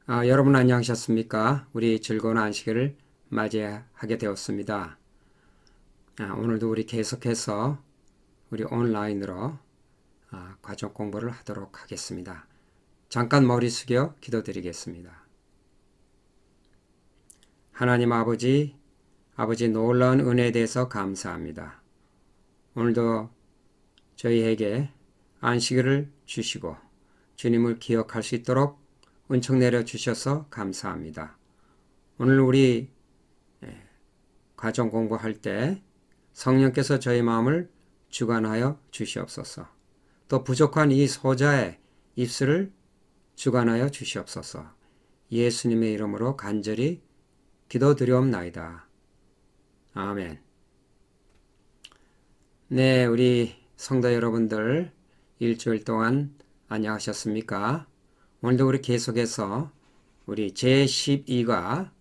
여러분 안녕하셨습니까? 우리 즐거운 안식일을 맞이하게 되었습니다. 오늘도 우리 계속해서 우리 온라인으로 가족 공부를 하도록 하겠습니다. 잠깐 머리 숙여 기도드리겠습니다. 하나님 아버지 놀라운 은혜에 대해서 감사합니다. 오늘도 저희에게 안식일을 주시고 주님을 기억할 수 있도록 은총 내려주셔서 감사합니다. 오늘 우리 가정 공부할 때 성령께서 저희 마음을 주관하여 주시옵소서. 또 부족한 이 소자의 입술을 주관하여 주시옵소서. 예수님의 이름으로 간절히 기도드리옵나이다. 아멘. 네, 우리 성도 여러분들 일주일 동안 안녕하셨습니까? 오늘도 우리 계속해서 우리 제12과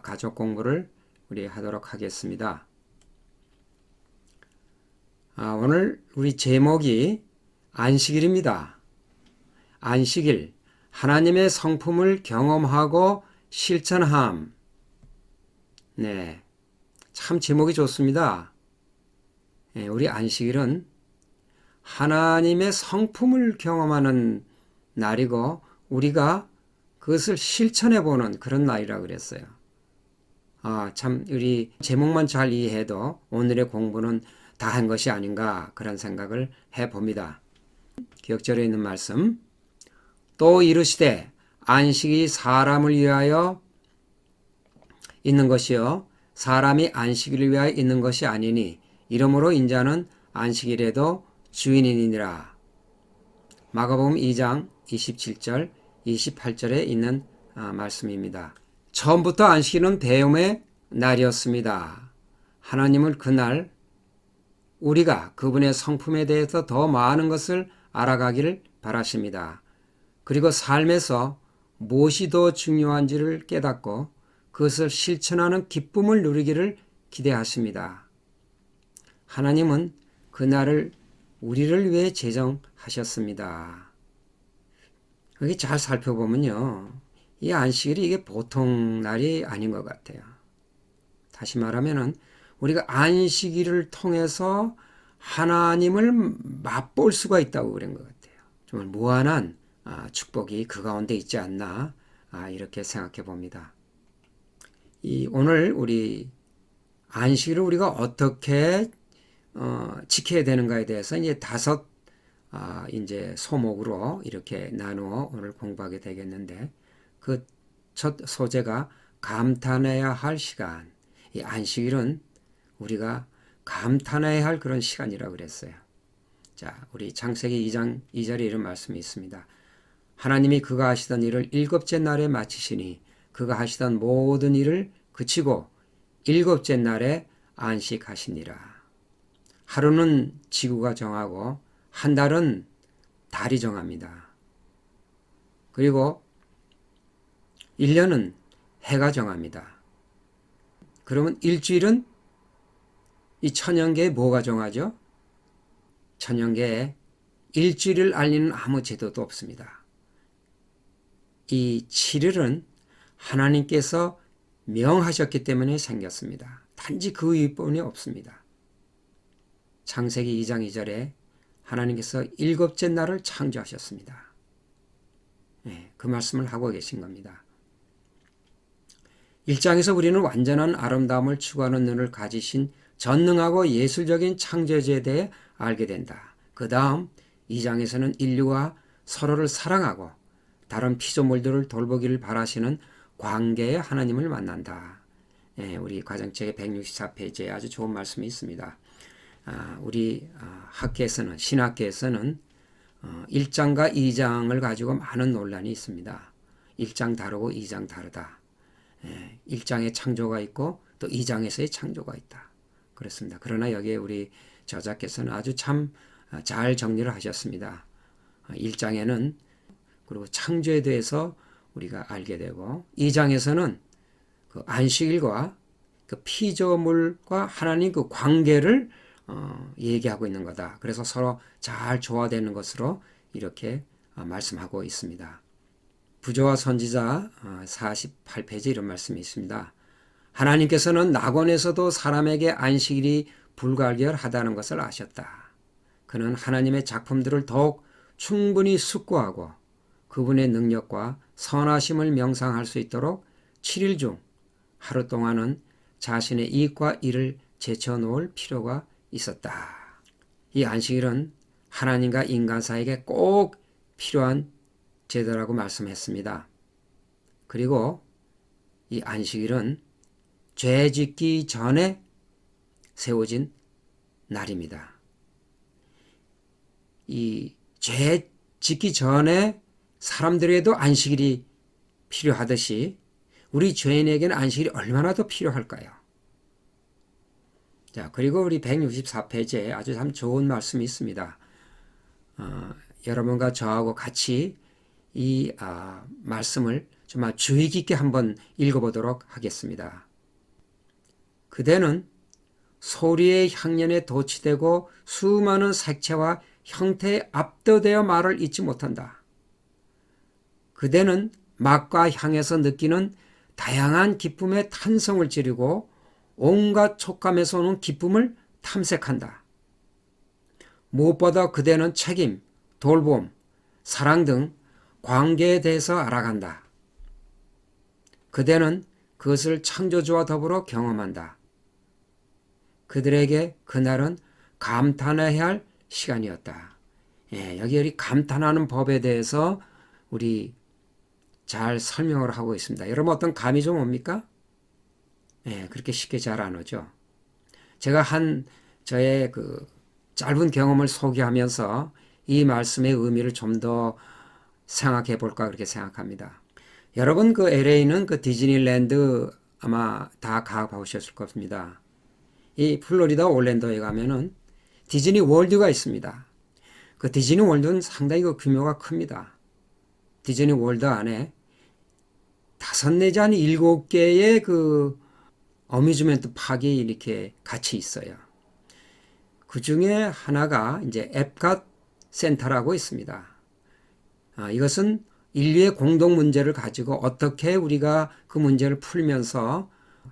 가족 공부를 우리 하도록 하겠습니다. 오늘 우리 제목이 안식일입니다. 안식일, 하나님의 성품을 경험하고 실천함. 네, 참 제목이 좋습니다. 네, 우리 안식일은 하나님의 성품을 경험하는 날이고 우리가 그것을 실천해보는 그런 날이라고 그랬어요. 참 우리 제목만 잘 이해해도 오늘의 공부는 다 한 것이 아닌가 그런 생각을 해봅니다. 기억절에 있는 말씀. 또 이르시되 안식이 사람을 위하여 있는 것이요 사람이 안식일을 위하여 있는 것이 아니니 이러므로 인자는 안식일에도 주인이니라. 마가복음 2장 27절 28절에 있는 말씀입니다. 처음부터 안식일은 배움의 날이었습니다. 하나님은 그날 우리가 그분의 성품에 대해서 더 많은 것을 알아가기를 바라십니다. 그리고 삶에서 무엇이 더 중요한지를 깨닫고 그것을 실천하는 기쁨을 누리기를 기대하십니다. 하나님은 그날을 우리를 위해 제정하셨습니다. 여기 잘 살펴보면요. 이 안식일이 이게 보통 날이 아닌 것 같아요. 다시 말하면은 우리가 안식일을 통해서 하나님을 맛볼 수가 있다고 그런 것 같아요. 정말 무한한 축복이 그 가운데 있지 않나 이렇게 생각해 봅니다. 오늘 우리 안식일을 우리가 어떻게 지켜야 되는가에 대해서 이제 다섯 이제 소목으로 이렇게 나누어 오늘 공부하게 되겠는데 그 첫 소재가 감탄해야 할 시간. 이 안식일은 우리가 감탄해야 할 그런 시간이라고 그랬어요. 자, 우리 창세기 2장 2절에 이런 말씀이 있습니다. 하나님이 그가 하시던 일을 일곱째 날에 마치시니 그가 하시던 모든 일을 그치고 일곱째 날에 안식하시니라. 하루는 지구가 정하고 한 달은 달이 정합니다. 그리고 1년은 해가 정합니다. 그러면 일주일은 이 천연계에 뭐가 정하죠? 천연계에 일주일을 알리는 아무 제도도 없습니다. 이 7일은 하나님께서 명하셨기 때문에 생겼습니다. 단지 그 이유뿐이 없습니다. 창세기 2장 2절에 하나님께서 일곱째 날을 창조하셨습니다. 네, 그 말씀을 하고 계신 겁니다. 1장에서 우리는 완전한 아름다움을 추구하는 눈을 가지신 전능하고 예술적인 창조주에 대해 알게 된다. 그 다음 2장에서는 인류가 서로를 사랑하고 다른 피조물들을 돌보기를 바라시는 관계의 하나님을 만난다. 네, 우리 과정책의 164페이지에 아주 좋은 말씀이 있습니다. 우리 학계에서는 신학계에서는 1장과 2장을 가지고 많은 논란이 있습니다. 1장 다르고 2장 다르다. 1장에 창조가 있고 또 2장에서의 창조가 있다. 그렇습니다. 그러나 여기에 우리 저자께서는 아주 참 잘 정리를 하셨습니다. 1장에는 그리고 창조에 대해서 우리가 알게 되고 2장에서는 그 안식일과 그 피조물과 하나님 그 관계를 얘기하고 있는 거다. 그래서 서로 잘 조화되는 것으로 이렇게 말씀하고 있습니다. 부조와 선지자 48페이지 이런 말씀이 있습니다. 하나님께서는 낙원에서도 사람에게 안식일이 불가결하다는 것을 아셨다. 그는 하나님의 작품들을 더욱 충분히 숙고하고 그분의 능력과 선하심을 명상할 수 있도록 7일 중 하루 동안은 자신의 이익과 일을 제쳐놓을 필요가 있었다. 이 안식일은 하나님과 인간 사이에게 꼭 필요한 제도라고 말씀했습니다. 그리고 이 안식일은 죄 짓기 전에 세워진 날입니다. 이 죄 짓기 전에 사람들에게도 안식일이 필요하듯이 우리 죄인에게는 안식일이 얼마나 더 필요할까요? 자, 그리고 우리 164페이지에 아주 참 좋은 말씀이 있습니다. 여러분과 저하고 같이 이 말씀을 정말 주의 깊게 한번 읽어보도록 하겠습니다. 그대는 소리의 향연에 도취되고 수많은 색채와 형태에 압도되어 말을 잇지 못한다. 그대는 맛과 향에서 느끼는 다양한 기쁨의 탄성을 지르고 온갖 촉감에서 오는 기쁨을 탐색한다. 무엇보다 그대는 책임, 돌봄, 사랑 등 관계에 대해서 알아간다. 그대는 그것을 창조주와 더불어 경험한다. 그들에게 그날은 감탄해야 할 시간이었다. 여기 감탄하는 법에 대해서 우리 잘 설명을 하고 있습니다. 여러분 어떤 감이 좀 옵니까? 그렇게 쉽게 잘 안 오죠. 제가 저의 그 짧은 경험을 소개하면서 이 말씀의 의미를 좀 더 생각해 볼까 그렇게 생각합니다. 여러분 그 LA는 그 디즈니랜드 아마 다 가보셨을 겁니다. 이 플로리다 올랜도에 가면은 디즈니 월드가 있습니다. 그 디즈니 월드는 상당히 그 규모가 큽니다. 디즈니 월드 안에 5 내지 한 7개의 그 어뮤즈먼트 파크이 이렇게 같이 있어요. 그 중에 하나가 이제 앱갓 센터라고 있습니다. 이것은 인류의 공동 문제를 가지고 어떻게 우리가 그 문제를 풀면서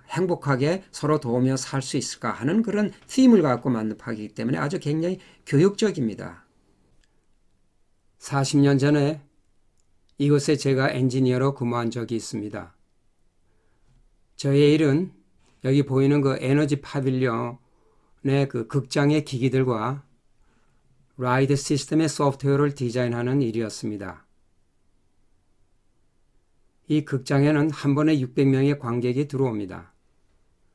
행복하게 서로 도우며 살 수 있을까 하는 그런 팀을 갖고 만든 파크이기 때문에 아주 굉장히 교육적입니다. 40년 전에 이곳에 제가 엔지니어로 근무한 적이 있습니다. 저의 일은 여기 보이는 그 에너지 파빌리온의 그 극장의 기기들과 라이드 시스템의 소프트웨어를 디자인하는 일이었습니다. 이 극장에는 한 번에 600명의 관객이 들어옵니다.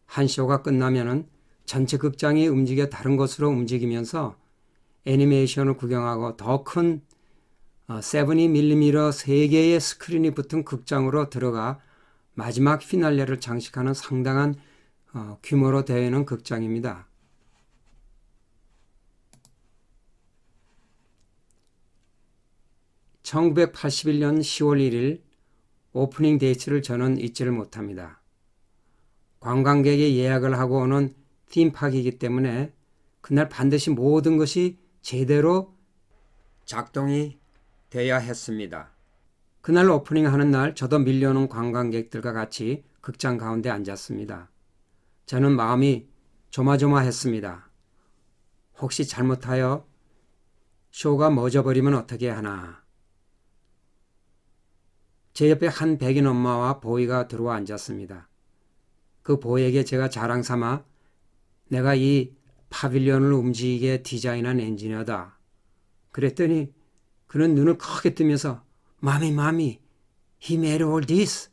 한 쇼가 끝나면은 전체 극장이 움직여 다른 곳으로 움직이면서 애니메이션을 구경하고 더 큰 70mm 3개의 스크린이 붙은 극장으로 들어가 마지막 피날레를 장식하는 상당한 규모로 되어 있는 극장입니다. (1981년 10월 1일) 오프닝 데이트를 저는 잊지를 못합니다. 관광객이 예약을 하고 오는 팀파크이기 때문에 그날 반드시 모든 것이 제대로 작동이 돼야 했습니다. 그날 오프닝하는 날 저도 밀려오는 관광객들과 같이 극장 가운데 앉았습니다. 저는 마음이 조마조마했습니다. 혹시 잘못하여 쇼가 멎어버리면 어떻게 하나. 제 옆에 한 백인 엄마와 보이가 들어와 앉았습니다. 그 보이에게 제가 자랑삼아 내가 이 파빌리온을 움직이게 디자인한 엔지니어다. 그랬더니 그는 눈을 크게 뜨면서 마미, he made all this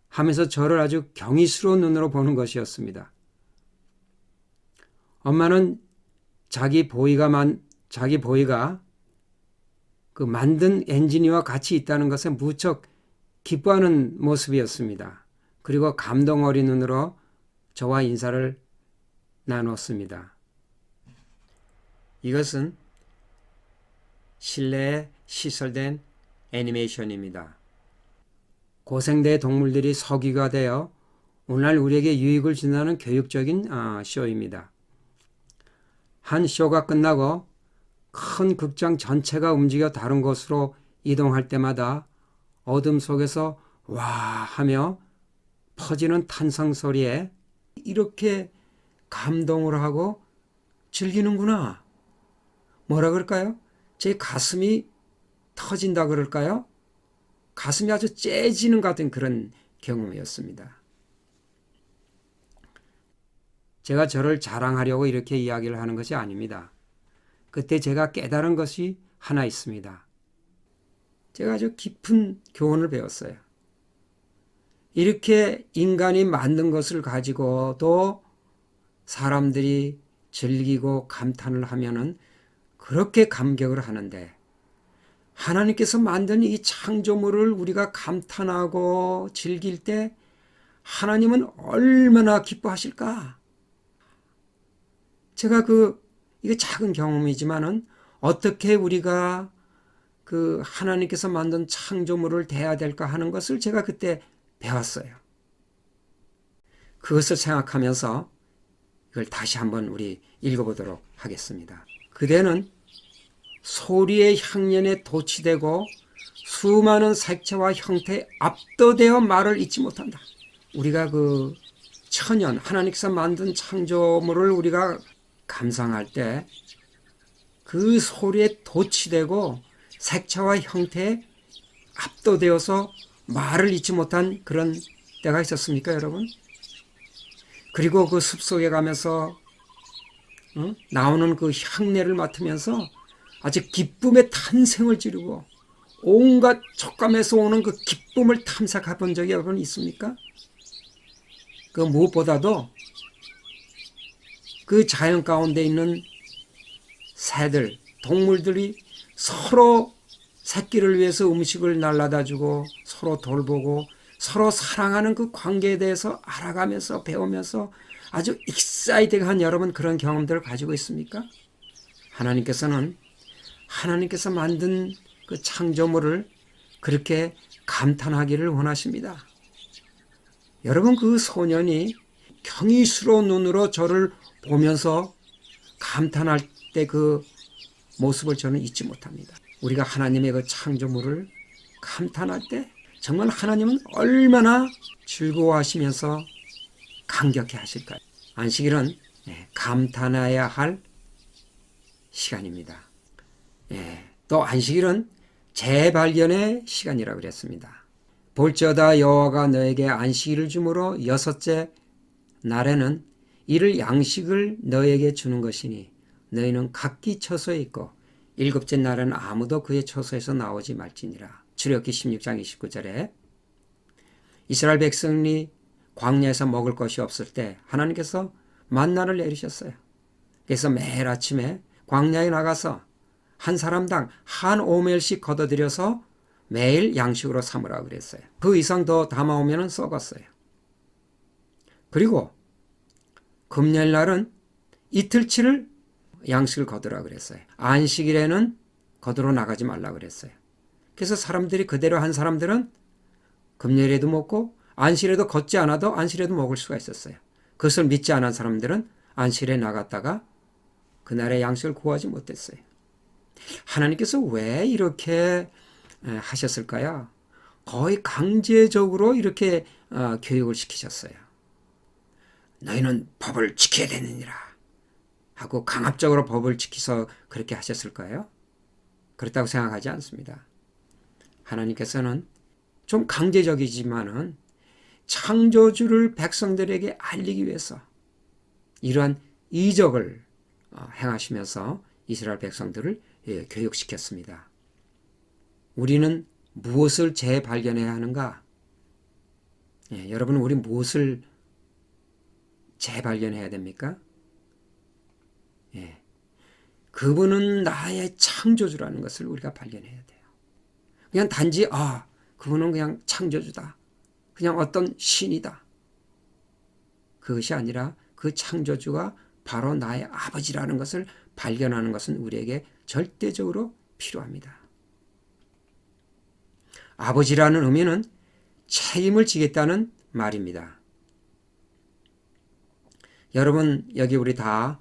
하면서 저를 아주 경이스러운 눈으로 보는 것이었습니다. 엄마는 자기 보이가 그 만든 엔지니어와 같이 있다는 것에 무척 기뻐하는 모습이었습니다. 그리고 감동 어린 눈으로 저와 인사를 나눴습니다. 이것은 실내에 시설된 애니메이션입니다. 고생대 동물들이 서기가 되어 오늘날 우리에게 유익을 준다는 교육적인 쇼입니다. 한 쇼가 끝나고 큰 극장 전체가 움직여 다른 곳으로 이동할 때마다 어둠 속에서 와 하며 퍼지는 탄성 소리에 이렇게 감동을 하고 즐기는구나. 뭐라 그럴까요? 제 가슴이 터진다 그럴까요? 가슴이 아주 째지는 것 같은 그런 경험이었습니다. 제가 저를 자랑하려고 이렇게 이야기를 하는 것이 아닙니다. 그때 제가 깨달은 것이 하나 있습니다. 제가 아주 깊은 교훈을 배웠어요. 이렇게 인간이 만든 것을 가지고도 사람들이 즐기고 감탄을 하면은 그렇게 감격을 하는데 하나님께서 만든 이 창조물을 우리가 감탄하고 즐길 때 하나님은 얼마나 기뻐하실까? 제가 이게 작은 경험이지만은 어떻게 우리가 그 하나님께서 만든 창조물을 대해야 될까 하는 것을 제가 그때 배웠어요. 그것을 생각하면서 이걸 다시 한번 우리 읽어보도록 하겠습니다. 그대는 소리의 향연에 도취되고 수많은 색채와 형태에 압도되어 말을 잇지 못한다. 우리가 그 천연 하나님께서 만든 창조물을 우리가 감상할 때 그 소리에 도취되고 색채와 형태에 압도되어서 말을 잇지 못한 그런 때가 있었습니까, 여러분? 그리고 그 숲속에 가면서 나오는 그 향내를 맡으면서 아주 기쁨의 탄생을 지르고 온갖 촉감에서 오는 그 기쁨을 탐색해 본 적이 여러분 있습니까? 그 무엇보다도 그 자연 가운데 있는 새들, 동물들이 서로 새끼를 위해서 음식을 날라다 주고 서로 돌보고 서로 사랑하는 그 관계에 대해서 알아가면서 배우면서 아주 익사이팅한 여러분 그런 경험들을 가지고 있습니까? 하나님께서는 하나님께서 만든 그 창조물을 그렇게 감탄하기를 원하십니다. 여러분 그 소년이 경이스러운 눈으로 저를 보면서 감탄할 때 그 모습을 저는 잊지 못합니다. 우리가 하나님의 그 창조물을 감탄할 때 정말 하나님은 얼마나 즐거워하시면서 감격해 하실까요? 안식일은 감탄해야 할 시간입니다. 또 안식일은 재발견의 시간이라고 그랬습니다. 볼지어다 여호와가 너에게 안식일을 주므로 여섯째 날에는 이를 양식을 너에게 주는 것이니 너희는 각기 처소에 있고 일곱째 날은 아무도 그의 처소에서 나오지 말지니라. 출애굽기 16장 29절에 이스라엘 백성이 광야에서 먹을 것이 없을 때 하나님께서 만나를 내리셨어요. 그래서 매일 아침에 광야에 나가서 한 사람당 한 오멜씩 걷어들여서 매일 양식으로 삼으라고 그랬어요. 그 이상 더 담아오면 썩었어요. 그리고 금요일 날은 이틀치를 양식을 거두라 그랬어요. 안식일에는 거두러 나가지 말라 그랬어요. 그래서 사람들이 그대로 한 사람들은 금요일에도 먹고 안식일에도 걷지 않아도 안식일에도 먹을 수가 있었어요. 그것을 믿지 않은 사람들은 안식일에 나갔다가 그날의 양식을 구하지 못했어요. 하나님께서 왜 이렇게 하셨을까요? 거의 강제적으로 이렇게 교육을 시키셨어요. 너희는 법을 지켜야 되느니라 하고 강압적으로 법을 지켜서 그렇게 하셨을까요? 그렇다고 생각하지 않습니다. 하나님께서는 좀 강제적이지만은 창조주를 백성들에게 알리기 위해서 이러한 이적을 행하시면서 이스라엘 백성들을 교육시켰습니다. 우리는 무엇을 재발견해야 하는가? 여러분 우리 무엇을 재발견해야 됩니까? 그분은 나의 창조주라는 것을 우리가 발견해야 돼요. 그냥 단지 그분은 그냥 창조주다. 그냥 어떤 신이다. 그것이 아니라 그 창조주가 바로 나의 아버지라는 것을 발견하는 것은 우리에게 절대적으로 필요합니다. 아버지라는 의미는 책임을 지겠다는 말입니다. 여러분 여기 우리 다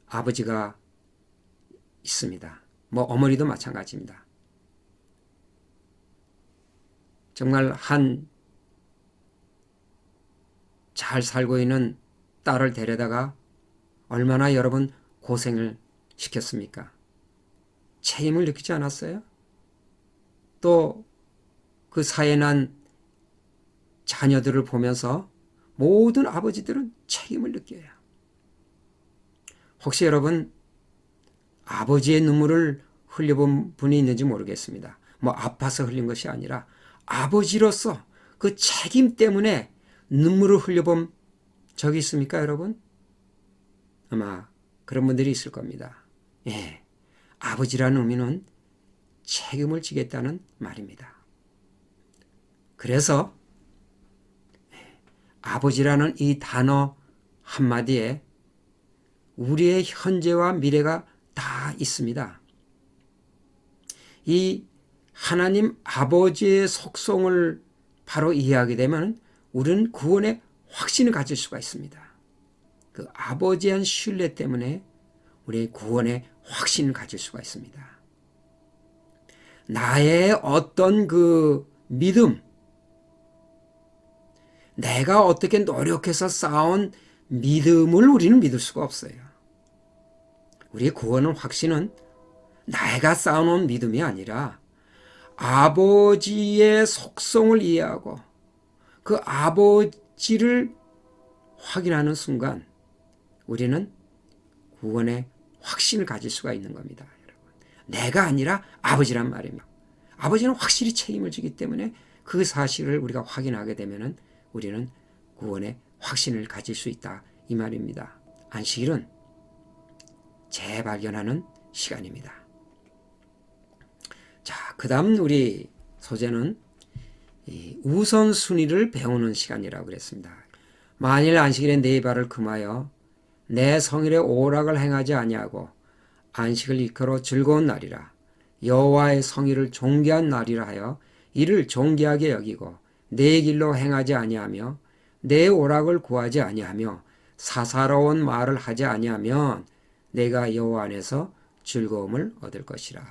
아버지가 있습니다. 어머니도 마찬가지입니다. 정말 한 잘 살고 있는 딸을 데려다가 얼마나 여러분 고생을 시켰습니까? 책임을 느끼지 않았어요? 또 그 사회 난 자녀들을 보면서 모든 아버지들은 책임을 느껴요. 혹시 여러분 아버지의 눈물을 흘려본 분이 있는지 모르겠습니다. 뭐 아파서 흘린 것이 아니라 아버지로서 그 책임 때문에 눈물을 흘려본 적이 있습니까, 여러분? 아마 그런 분들이 있을 겁니다. 예, 아버지라는 의미는 책임을 지겠다는 말입니다. 그래서 아버지라는 이 단어 한마디에 우리의 현재와 미래가 다 있습니다. 이 하나님 아버지의 속성을 바로 이해하게 되면 우리는 구원의 확신을 가질 수가 있습니다. 그 아버지에 대한 신뢰 때문에 우리의 구원의 확신을 가질 수가 있습니다. 나의 어떤 그 믿음, 내가 어떻게 노력해서 쌓아온 믿음을 우리는 믿을 수가 없어요. 우리의 구원의 확신은 내가 쌓아놓은 믿음이 아니라 아버지의 속성을 이해하고 그 아버지를 확인하는 순간 우리는 구원의 확신을 가질 수가 있는 겁니다. 여러분. 내가 아니라 아버지란 말입니다. 아버지는 확실히 책임을 지기 때문에 그 사실을 우리가 확인하게 되면 우리는 구원의 확신을 가질 수 있다 이 말입니다. 안식일은 재발견하는 시간입니다. 자, 그 다음 우리 소재는 우선순위를 배우는 시간이라고 그랬습니다. 만일 안식일에 네 발을 금하여 내 성일에 오락을 행하지 아니하고 안식을 일컬어 즐거운 날이라 여호와의 성일을 존귀한 날이라 하여 이를 존귀하게 여기고 내 길로 행하지 아니하며 내 오락을 구하지 아니하며 사사로운 말을 하지 아니하면 내가 여호와 안에서 즐거움을 얻을 것이라.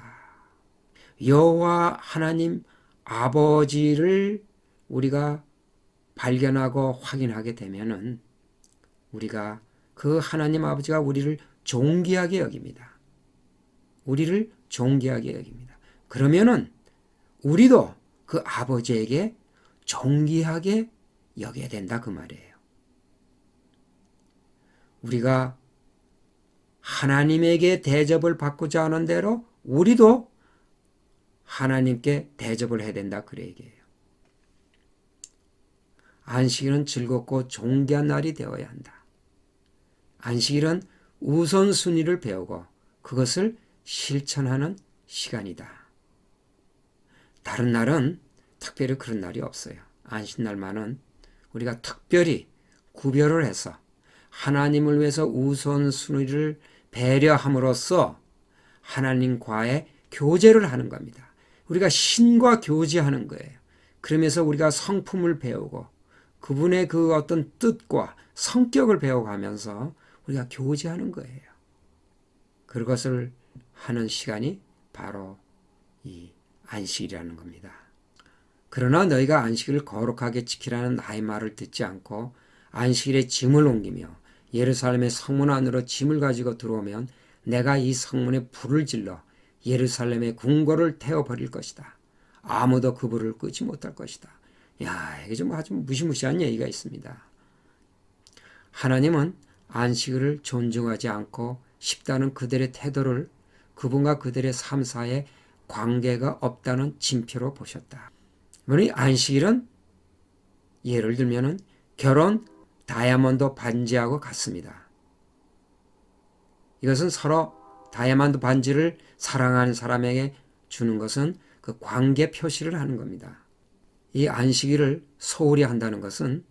여호와 하나님 아버지를 우리가 발견하고 확인하게 되면은 우리가 그 하나님 아버지가 우리를 존귀하게 여깁니다. 우리를 존귀하게 여깁니다. 그러면은 우리도 그 아버지에게 존귀하게 여겨야 된다 그 말이에요. 우리가 하나님에게 대접을 받고자 하는 대로 우리도 하나님께 대접을 해야 된다 그 얘기예요. 안식일은 즐겁고 존귀한 날이 되어야 한다. 안식일은 우선순위를 배우고 그것을 실천하는 시간이다. 다른 날은 특별히 그런 날이 없어요. 안식날만은 우리가 특별히 구별을 해서 하나님을 위해서 우선순위를 배려함으로써 하나님과의 교제를 하는 겁니다. 우리가 신과 교제하는 거예요. 그러면서 우리가 성품을 배우고 그분의 그 어떤 뜻과 성격을 배워가면서 우리가 교제하는 거예요. 그것을 하는 시간이 바로 이 안식이라는 겁니다. 그러나 너희가 안식을 거룩하게 지키라는 나의 말을 듣지 않고 안식일에 짐을 옮기며 예루살렘의 성문 안으로 짐을 가지고 들어오면 내가 이 성문에 불을 질러 예루살렘의 궁궐을 태워버릴 것이다. 아무도 그 불을 끄지 못할 것이다. 야, 이게 좀 아주 무시무시한 얘기가 있습니다. 하나님은 안식일을 존중하지 않고 싶다는 그들의 태도를 그분과 그들의 삶 사이에 관계가 없다는 징표로 보셨다. 우리 안식일은 예를 들면은 결혼 다이아몬드 반지하고 같습니다. 이것은 서로 다이아몬드 반지를 사랑하는 사람에게 주는 것은 그 관계 표시를 하는 겁니다. 이 안식일을 소홀히 한다는 것은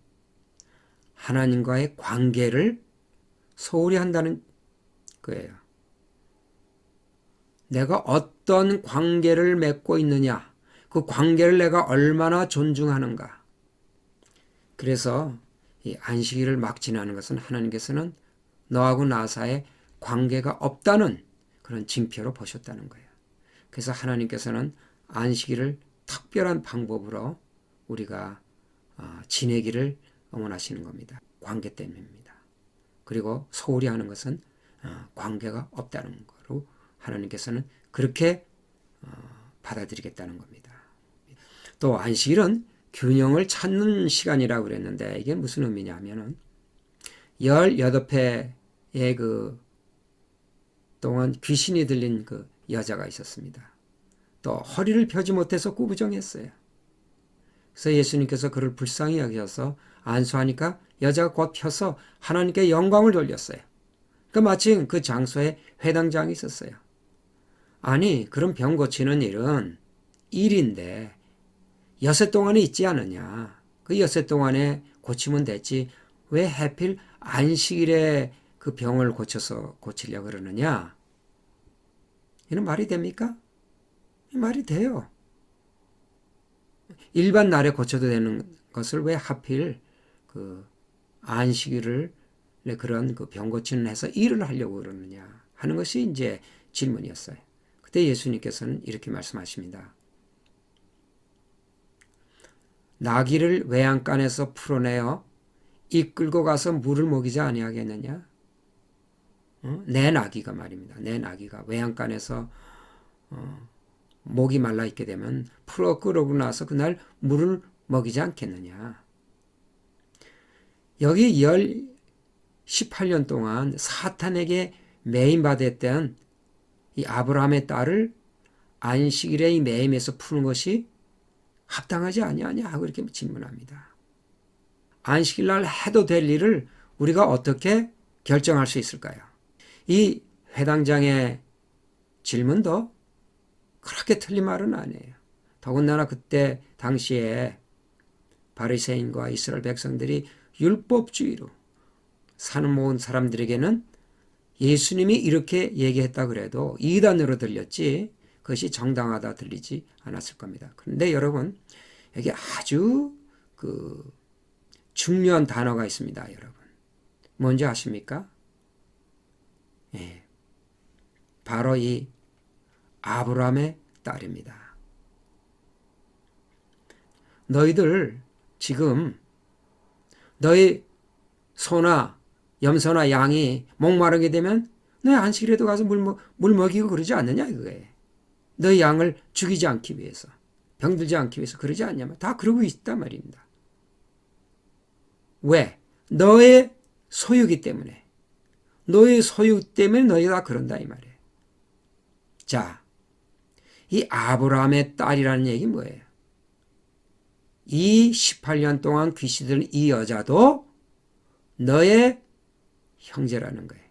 하나님과의 관계를 소홀히 한다는 거예요. 내가 어떤 관계를 맺고 있느냐, 그 관계를 내가 얼마나 존중하는가. 그래서 이 안식일을 막 지나는 것은 하나님께서는 너하고 나 사이에 관계가 없다는 그런 징표로 보셨다는 거예요. 그래서 하나님께서는 안식일을 특별한 방법으로 우리가 지내기를 원하시는 겁니다. 관계 때문입니다. 그리고 소홀히 하는 것은 관계가 없다는 거로 하나님께서는 그렇게 받아들이겠다는 겁니다. 또 안식일은 균형을 찾는 시간이라고 그랬는데 이게 무슨 의미냐면은 18회의 그 동안 귀신이 들린 그 여자가 있었습니다. 또 허리를 펴지 못해서 구부정했어요. 그래서 예수님께서 그를 불쌍히 여기셔서 안수하니까 여자가 곧 펴서 하나님께 영광을 돌렸어요. 그러니까 마침 그 장소에 회당장이 있었어요. 아니 그런 병 고치는 일은 일인데 엿새 동안에 있지 않느냐. 그 엿새 동안에 고치면 됐지. 왜 하필 안식일에 그 병을 고치려고 그러느냐. 이는 말이 됩니까? 말이 돼요. 일반 날에 고쳐도 되는 것을 왜 하필 그 안식일을 그런 그 병 고치는 해서 일을 하려고 그러느냐 하는 것이 이제 질문이었어요. 그때 예수님께서는 이렇게 말씀하십니다. 나귀를 외양간에서 풀어내어 이끌고 가서 물을 먹이지 아니하겠느냐? 내 나귀가 말입니다. 내 나귀가 외양간에서 목이 말라 있게 되면 풀어 끌어오고 나서 그날 물을 먹이지 않겠느냐? 여기 18년 동안 사탄에게 매임받았던 이 아브라함의 딸을 안식일에 이 매임에서 푸는 것이 합당하지 아니하냐 하고 이렇게 질문합니다. 안식일 날 해도 될 일을 우리가 어떻게 결정할 수 있을까요? 이 회당장의 질문도 그렇게 틀린 말은 아니에요. 더군다나 그때 당시에 바리새인과 이스라엘 백성들이 율법주의로 사는 모든 사람들에게는 예수님이 이렇게 얘기했다 그래도 이단으로 들렸지 그것이 정당하다 들리지 않았을 겁니다. 그런데 여러분 여기 아주 그 중요한 단어가 있습니다. 여러분 뭔지 아십니까? 예, 바로 이 아브라함의 딸입니다. 너희들 지금 너희 소나 염소나 양이 목마르게 되면 너희 안식일에도 가서 물 먹이고 그러지 않느냐 이거예요. 너희 양을 죽이지 않기 위해서 병들지 않기 위해서 그러지 않냐면 다 그러고 있단 말입니다. 왜? 너의 소유기 때문에 너의 소유 때문에 너희가 다 그런다 이 말이에요. 자, 이 아브라함의 딸이라는 얘기 뭐예요? 이 18년 동안 귀신 들은 이 여자도 너의 형제라는 거예요.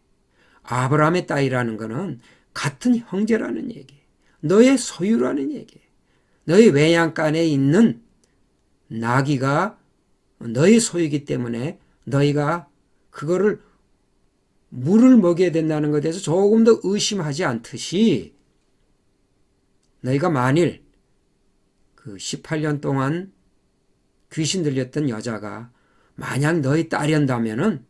아브라함의 딸이라는 거는 같은 형제라는 얘기예요. 너의 소유라는 얘기예요. 너의 외양간에 있는 나귀가 너의 소유이기 때문에 너희가 그거를 물을 먹여야 된다는 것에 대해서 조금 더 의심하지 않듯이 너희가 만일 그 18년 동안 귀신 들렸던 여자가 만약 너희 딸이었다면은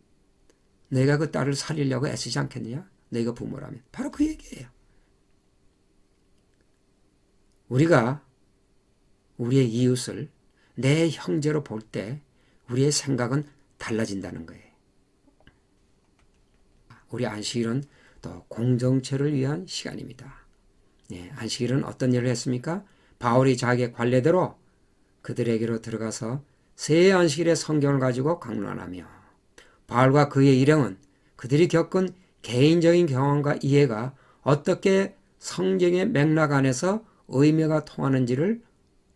너희가 그 딸을 살리려고 애쓰지 않겠느냐? 너희가 부모라면. 바로 그 얘기예요. 우리가 우리의 이웃을 내 형제로 볼 때 우리의 생각은 달라진다는 거예요. 우리 안식일은 또 공동체를 위한 시간입니다. 예, 안식일은 어떤 일을 했습니까? 바울이 자기의 관례대로 그들에게로 들어가서 새 안식일의 성경을 가지고 강론하며 바울과 그의 일행은 그들이 겪은 개인적인 경험과 이해가 어떻게 성경의 맥락 안에서 의미가 통하는지를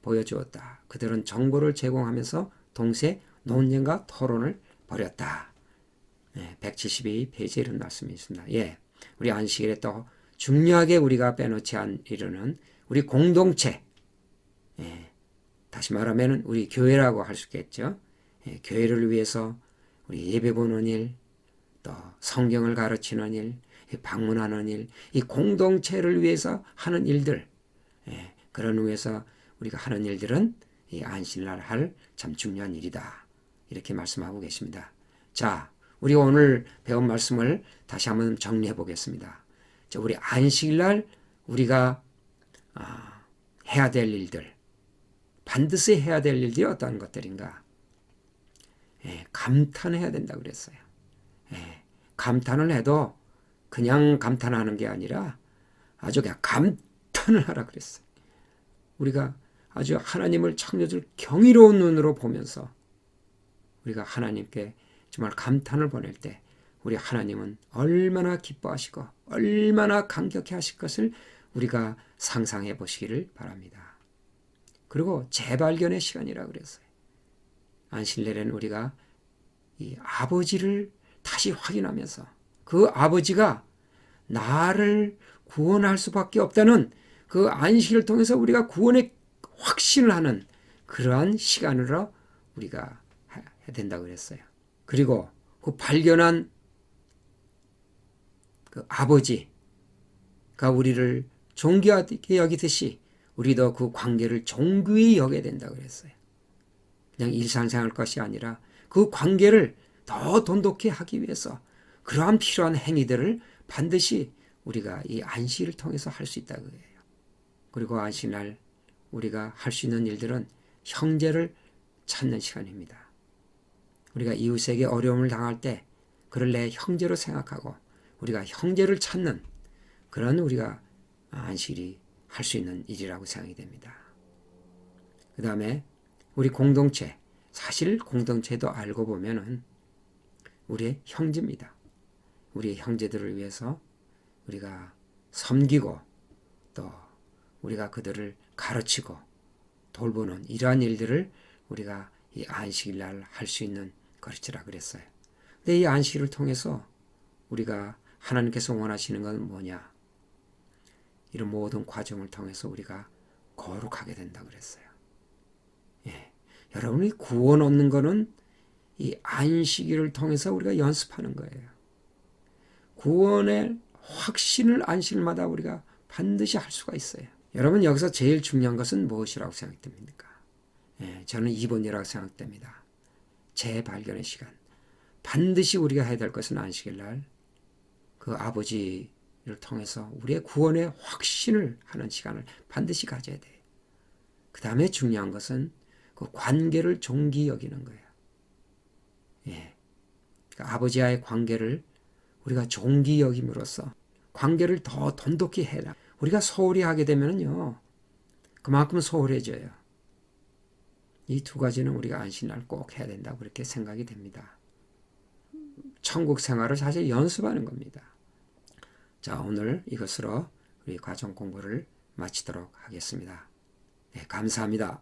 보여주었다. 그들은 정보를 제공하면서 동시에 논쟁과 토론을 벌였다. 172페이지에 이런 말씀이 있습니다. 예, 우리 안식일에 또 중요하게 우리가 빼놓지 않으려는 우리 공동체, 다시 말하면 우리 교회라고 할 수 있겠죠. 교회를 위해서 우리 예배 보는 일, 또 성경을 가르치는 일, 방문하는 일, 이 공동체를 위해서 하는 일들, 그런 위해서 우리가 하는 일들은 이 안식일날 할 참 중요한 일이다. 이렇게 말씀하고 계십니다. 자, 우리 오늘 배운 말씀을 다시 한번 정리해 보겠습니다. 자, 우리 안식일날 우리가 해야 될 일들, 반드시 해야 될 일들이 어떤 것들인가? 감탄해야 된다고 그랬어요. 감탄을 해도 그냥 감탄하는 게 아니라 아주 그냥 감탄을 하라 그랬어요. 우리가 아주 하나님을 창조주를 경이로운 눈으로 보면서 우리가 하나님께 정말 감탄을 보낼 때 우리 하나님은 얼마나 기뻐하시고 얼마나 감격해 하실 것을 우리가 상상해 보시기를 바랍니다. 그리고 재발견의 시간이라고 그랬어요. 안식일에는 우리가 이 아버지를 다시 확인하면서 그 아버지가 나를 구원할 수밖에 없다는 그 안식일을 통해서 우리가 구원의 확신을 하는 그러한 시간으로 우리가 해야 된다고 그랬어요. 그리고 그 발견한 그 아버지가 우리를 존귀하게 여기듯이 우리도 그 관계를 존귀히 여겨야 된다고 그랬어요. 그냥 일상생활 것이 아니라 그 관계를 더 돈독히 하기 위해서 그러한 필요한 행위들을 반드시 우리가 이 안식일을 통해서 할 수 있다고 해요. 그리고 안식날 우리가 할 수 있는 일들은 형제를 찾는 시간입니다. 우리가 이웃에게 어려움을 당할 때 그를 내 형제로 생각하고 우리가 형제를 찾는 그런 우리가 안식일이 할 수 있는 일이라고 생각이 됩니다. 그 다음에 우리 공동체, 사실 공동체도 알고 보면은 우리의 형제입니다. 우리의 형제들을 위해서 우리가 섬기고 또 우리가 그들을 가르치고 돌보는 이러한 일들을 우리가 이 안식일 날 할 수 있는 것이라 그랬어요. 근데 이 안식일을 통해서 우리가 하나님께서 원하시는 건 뭐냐? 이런 모든 과정을 통해서 우리가 거룩하게 된다고 그랬어요. 여러분이 구원 얻는 거는 이 안식일을 통해서 우리가 연습하는 거예요. 구원의 확신을 안식일마다 우리가 반드시 할 수가 있어요. 여러분 여기서 제일 중요한 것은 무엇이라고 생각됩니까? 저는 2번이라고 생각됩니다. 재발견의 시간. 반드시 우리가 해야 될 것은 안식일 날 그 아버지를 통해서 우리의 구원의 확신을 하는 시간을 반드시 가져야 돼요. 그 다음에 중요한 것은 그 관계를 존귀히 여기는 거예요. 그러니까 아버지와의 관계를 우리가 존귀히 여김으로써 관계를 더 돈독히 해라. 우리가 소홀히 하게 되면요, 그만큼 소홀해져요. 이 두 가지는 우리가 안식날 꼭 해야 된다고 그렇게 생각이 됩니다. 천국 생활을 사실 연습하는 겁니다. 자, 오늘 이것으로 우리 과정 공부를 마치도록 하겠습니다. 감사합니다.